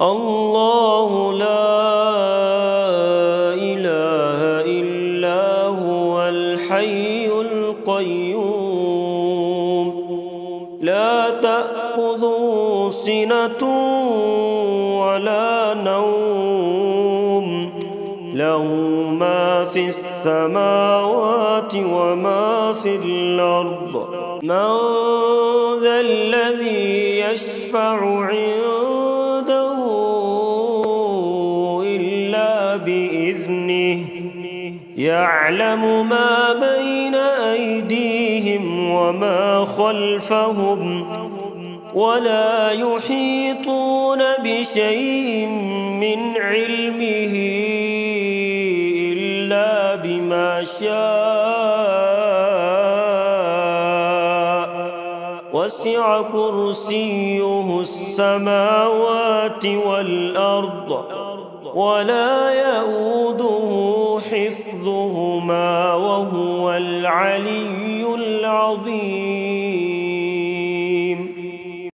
الله لا إله إلا هو الحي القيوم لا تأخذه سنة ولا نوم له ما في السماوات وما في الأرض من ذا الذي يشفع عنده إلا بإذنه يعلم ما بين أيديهم وما خلفهم ولا يحيطون بشيء من علمه إلا بما شاء وسع كرسيه السماوات والأرض ولا يئوده حفظهما وهو العلي العظيم.